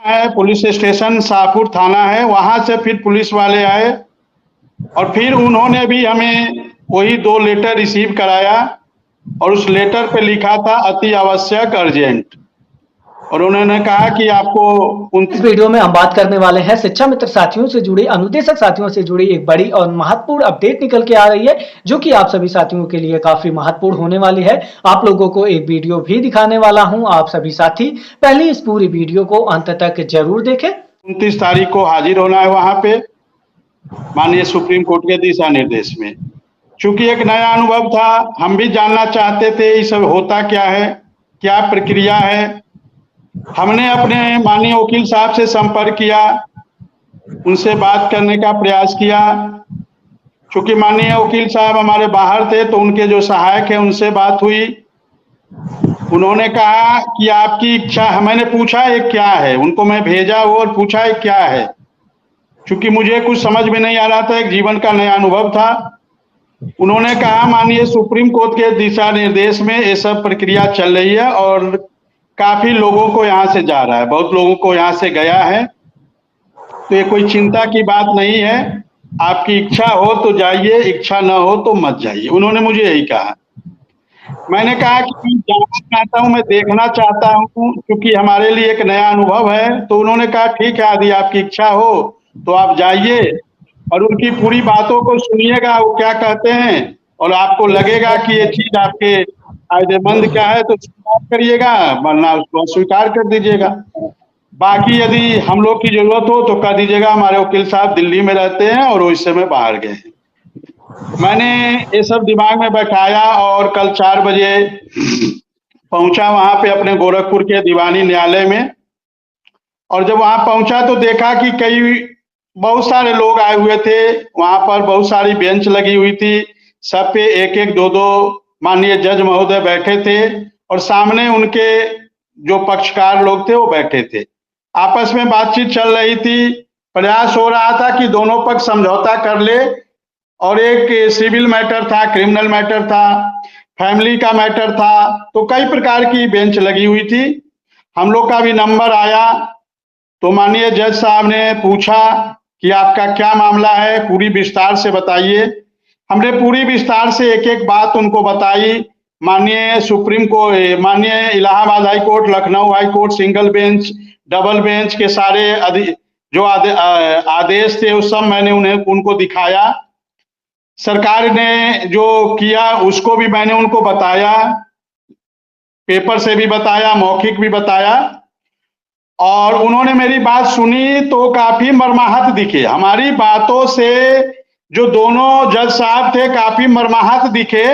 है police station Shahpur थाना है, वहां से फिर पुलिस वाले आए और फिर उन्होंने भी हमें वही 2 लेटर रिसीव कराया और उस लेटर पे लिखा था अति आवश्यक अर्जेंट, और उन्होंने कहा कि आपको इस वीडियो में हम बात करने वाले हैं शिक्षा मित्र साथियों से जुड़ी, अनुदेशक साथियों से जुड़ी एक बड़ी और महत्वपूर्ण अपडेट निकल के आ रही है, जो कि आप सभी साथियों के लिए काफी महत्वपूर्ण होने वाली है। आप लोगों को एक वीडियो भी दिखाने वाला हूं, आप सभी साथी पहले इस पूरी वीडियो को अंत तक जरूर देखें। 29 तारीख को हाजिर होना है वहां पे माननीय सुप्रीम कोर्ट के दिशा निर्देश में। चूंकि एक नया अनुभव था, हम भी जानना चाहते थे ये सब होता क्या है, क्या प्रक्रिया है। हमने अपने माननीय वकील साहब से संपर्क किया, उनसे बात करने का प्रयास किया। चूंकि माननीय वकील साहब हमारे बाहर थे तो उनके जो सहायक है उनसे बात हुई। उन्होंने कहा कि आपकी इच्छा, मैंने पूछा ये क्या है, उनको मैं भेजा वो और पूछा ये क्या है, चूंकि मुझे कुछ समझ में नहीं आ रहा था, एक जीवन का नया अनुभव था। उन्होंने कहा माननीय सुप्रीम कोर्ट के दिशा निर्देश में ये सब प्रक्रिया चल रही है और काफी लोगों को यहाँ से जा रहा है, बहुत लोगों को यहाँ से गया है, तो ये कोई चिंता की बात नहीं है। आपकी इच्छा हो तो जाइए, इच्छा न हो तो मत जाइए। उन्होंने मुझे यही कहा। मैंने कहा कि मैं जानना चाहता हूँ, मैं देखना चाहता हूँ, क्योंकि हमारे लिए एक नया अनुभव है। तो उन्होंने कहा ठीक है, यदि आपकी इच्छा हो तो आप जाइए और उनकी पूरी बातों को सुनिएगा, वो क्या कहते हैं, और आपको लगेगा कि ये चीज आपके फायदेमंद क्या है तो स्वीकार करिएगा, वरना उसको अस्वीकार कर दीजिएगा। बाकी यदि हम लोग की जरूरत हो तो कह दीजिएगा, हमारे वकील साहब दिल्ली में रहते हैं और वो इस समय बाहर गए हैं। मैंने ये सब दिमाग में बैठाया और कल 4 बजे पहुंचा वहां पे अपने गोरखपुर के दीवानी न्यायालय में। और जब वहां पहुंचा तो देखा कि बहुत सारे लोग आए हुए थे, वहां पर बहुत सारी बेंच लगी हुई थी, सब पे 1-1, 2-2 माननीय जज महोदय बैठे थे और सामने उनके जो पक्षकार लोग थे वो बैठे थे। आपस में बातचीत चल रही थी, प्रयास हो रहा था कि दोनों पक्ष समझौता कर ले, और एक सिविल मैटर था, क्रिमिनल मैटर था, फैमिली का मैटर था, तो कई प्रकार की बेंच लगी हुई थी। हम लोग का भी नंबर आया तो माननीय जज साहब ने पूछा कि आपका क्या मामला है, पूरी विस्तार से बताइए। हमने पूरी विस्तार से एक एक बात उनको बताई। माननीय सुप्रीम कोर्ट, माननीय Allahabad high court, Lucknow high court, single bench, double bench के सारे जो आदेश थे उस सब मैंने उनको दिखाया। सरकार ने जो किया उसको भी मैंने उनको बताया, पेपर से भी बताया, मौखिक भी बताया, और उन्होंने मेरी बात सुनी तो काफी मर्माहत दिखे। हमारी बातों से जो दोनों जज साहब थे काफी मर्माहत दिखे